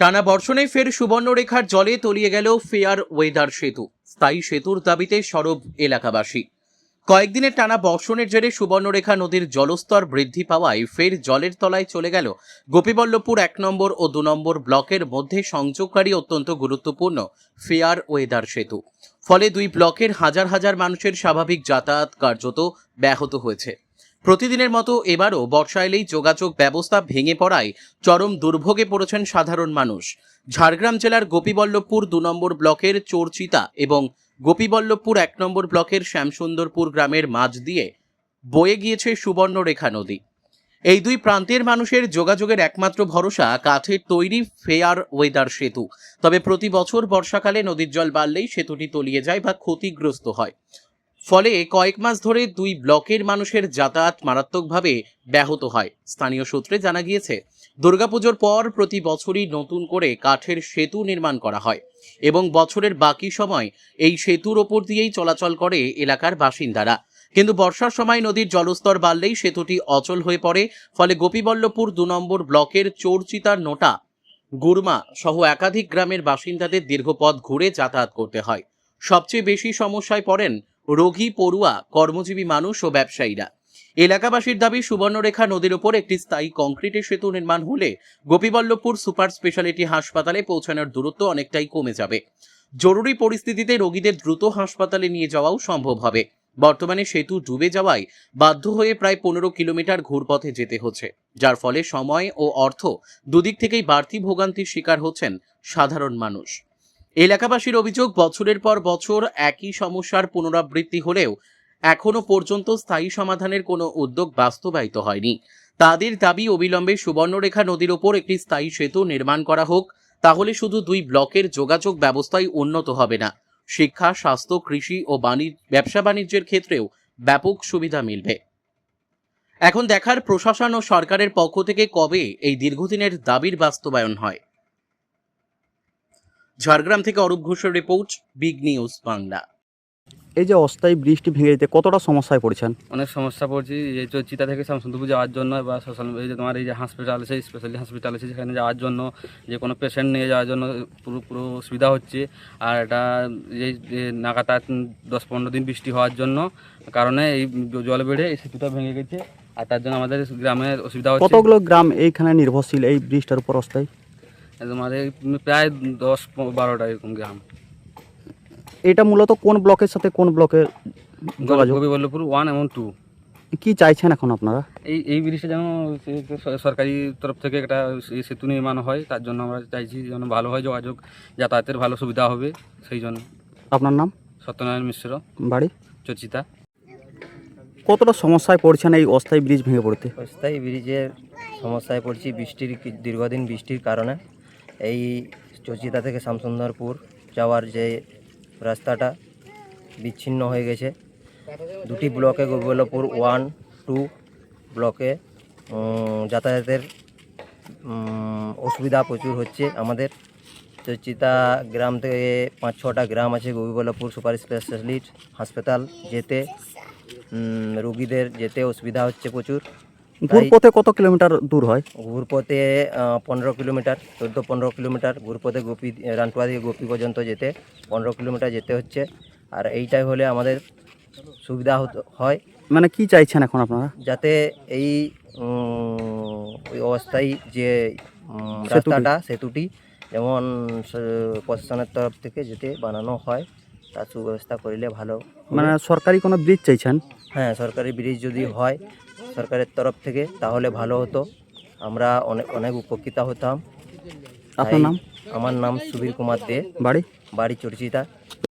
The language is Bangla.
টানা বর্ষণে ফের সুবর্ণরেখার জলে তলিয়ে গেল ফেয়ার ওয়েদার সেতু। স্থায়ী সেতুর দাবিতে সরব এলাকাবাসী। কয়েকদিনের টানা বর্ষণের জেরে সুবর্ণরেখা নদীর জলস্তর বৃদ্ধি পাওয়ায় ফের জলের তলায় চলে গেল গোপীবল্লভপুর ১ নম্বর ও ২ নম্বর ব্লকের মধ্যে সংযোগকারী অত্যন্ত গুরুত্বপূর্ণ ফেয়ার ওয়েদার সেতু। ফলে দুই ব্লকের হাজার হাজার মানুষের স্বাভাবিক যাতায়াত কার্যত ব্যাহত হয়েছে। প্রতিদিনের মতো এবারও বর্ষা এলেই যোগাযোগ ব্যবস্থা ভেঙে পড়ায় চরম দুর্ভোগে পড়েছেন সাধারণ মানুষ। ঝাড়গ্রাম জেলার গোপীবল্লভপুর ২ নম্বর ব্লকের চোরচিতা এবং গোপীবল্লভপুর ১ নম্বর ব্লকের শ্যামসুন্দরপুর গ্রামের মাঝ দিয়ে বয়ে গিয়েছে সুবর্ণরেখা নদী। এই দুই প্রান্তের মানুষের যোগাযোগের একমাত্র ভরসা কাঠের তৈরি ফেয়ার ওয়েদার সেতু। তবে প্রতি বছর বর্ষাকালে নদীর জল বাড়লেই সেতুটি তলিয়ে যায় বা ক্ষতিগ্রস্ত হয়। ফলে কয়েক মাস ধরে দুই ব্লকের মানুষের যাতায়াত মারাত্মকভাবে ব্যাহত হয়। স্থানীয় সূত্রে জানা গিয়েছে, দুর্গাপুজোর পর প্রতি বছরই নতুন করে কাঠের সেতু নির্মাণ করা হয় এবং বছরের বাকি সময় এই সেতুর ওপর দিয়েই চলাচল করে এলাকার বাসিন্দারা। কিন্তু বর্ষার সময় নদীর জলস্তর বাড়লেই সেতুটি অচল হয়ে পড়ে। ফলে গোপীবল্লভপুর ২ নম্বর ব্লকের চোরচিতার নোটা, গুরমা সহ একাধিক গ্রামের বাসিন্দাদের দীর্ঘ পথ ঘুরে যাতায়াত করতে হয়। সবচেয়ে বেশি সমস্যায় পড়েন রোগী, পড়ুয়া, কর্মজীবী মানুষ ও ব্যবসায়ীরা। এলাকাবাসীর দাবি, সুবর্ণরেখা নদীর ওপর একটি স্থায়ী কংক্রিটের সেতু নির্মাণ হলে গোপীবল্লভপুর সুপার স্পেশালিটি হাসপাতালে পৌঁছানোর দূরত্ব অনেকটাই কমে যাবে। জরুরি পরিস্থিতিতে রোগীদের দ্রুত হাসপাতালে নিয়ে যাওয়াও সম্ভব হবে। বর্তমানে সেতু ডুবে যাওয়ায় বাধ্য হয়ে প্রায় ১৫ কিলোমিটার ঘুরপথে যেতে হচ্ছে, যার ফলে সময় ও অর্থ দুদিক থেকেই বাড়তি ভোগান্তির শিকার হচ্ছেন সাধারণ মানুষ। এলাকাবাসীর অভিযোগ, বছরের পর বছর একই সমস্যার পুনরাবৃত্তি হলেও এখনো পর্যন্ত স্থায়ী সমাধানের কোনো উদ্যোগ বাস্তবায়িত হয়নি। তাদের দাবি, অবিলম্বে সুবর্ণরেখা নদীর ওপর একটি স্থায়ী সেতু নির্মাণ করা হোক। তাহলে শুধু দুই ব্লকের যোগাযোগ ব্যবস্থাই উন্নত হবে না, শিক্ষা, স্বাস্থ্য, কৃষি ও ব্যবসা বাণিজ্যের ক্ষেত্রেও ব্যাপক সুবিধা মিলবে। এখন দেখার প্রশাসন ও সরকারের পক্ষ থেকে কবে এই দীর্ঘদিনের দাবির বাস্তবায়ন হয়। ঝাড়গ্রাম থেকে অরূপ ঘোষের রিপোর্ট, বিগ নিউজ বাংলা। এই যে অস্থায়ী ব্রিজটি ভেঙে যেতে কতটা সমস্যায় পড়েছেন? অনেক সমস্যা পড়ছি। এই যে চিতা থেকে শ্যামসুন্দরপুর যাওয়ার জন্য বা সোশ্যাল, এই যে তোমার এই যে হসপিটাল আছে, স্পেশালি হসপিটাল আছে, সেখানে যাওয়ার জন্য, যে কোনো পেশেন্ট নিয়ে যাওয়ার জন্য পুরো অসুবিধা হচ্ছে। আর এটা এই নাগাতার ১০-১৫ দিন বৃষ্টি হওয়ার জন্য কারণে এই জল বেড়ে এই সেতুটা ভেঙে গেছে। আর তার জন্য আমাদের গ্রামের অসুবিধা হচ্ছে। কতগুলো গ্রাম এইখানে নির্ভরশীল এই ব্রিজটার উপর অস্থায়ী? আমাদের প্রায় ১০-১২টা এরকম গ্রাম। এটা মূলত কোন ব্লকের সাথে কোন ব্লকের যোগাযোগ? গোপীবল্লভপুর 1 এবং 2। কি চাইছেন এখন আপনারা? এই ব্রিজটা যেন সরকারি তরফ থেকে একটা সেতু নির্মাণ হয়, তার জন্য আমরা চাইছি যেন ভালো হয়, যোগাযোগ যাতায়াতের ভালো সুবিধা হবে সেই জন্য। আপনার নাম? সত্যনারায়ণ মিশ্র, বাড়ি? চচিতা। কতটা সমস্যায় পড়ছেন এই অস্থায়ী ব্রিজ ভেঙে পড়তে? অস্থায়ী ব্রিজের সমস্যায় পড়ছি দীর্ঘদিন বৃষ্টির কারণে। এই চচিতা থেকে শ্যামসুন্দরপুর যাওয়ার যে রাস্তাটা বিচ্ছিন্ন হয়ে গেছে। দুটি ব্লকে, গোপীবল্লভপুর 1-2 ব্লকে যাতায়াতের অসুবিধা প্রচুর হচ্ছে। আমাদের চচিতা গ্রাম থেকে ৫-৬টা গ্রাম আছে গোপীবল্লভপুর সুপার স্পেশালিটি হাসপাতাল যেতে, রোগীদের যেতে অসুবিধা হচ্ছে প্রচুর। ঘুরপথে কত কিলোমিটার দূর হয়? ঘুরপথে ১৫ কিলোমিটার, ১৪-১৫ কিলোমিটার ঘুরপথে রানটুয়া থেকে গোপী পর্যন্ত যেতে 15 কিলোমিটার যেতে হচ্ছে। আর এইটাই হলে আমাদের সুবিধা হয়। মানে কি চাইছেন এখন আপনারা? যাতে এই ওই অস্থায়ী যে রাস্তাটা, সেতুটি যেমন প্রশাসনের তরফ থেকে যেতে বানানো হয়, তার সুব্যবস্থা করলে ভালো। মানে সরকারি কোনো ব্রিজ চাইছেন? হ্যাঁ, সরকারি ব্রিজ যদি হয় সরকারের তরফ থেকে তাহলে ভালো হতো, আমরা অনেক উপকৃত হতাম। আপনার নাম? আমার নাম সুবীর কুমার দে, বাড়ি? বাড়ি চরচিতা।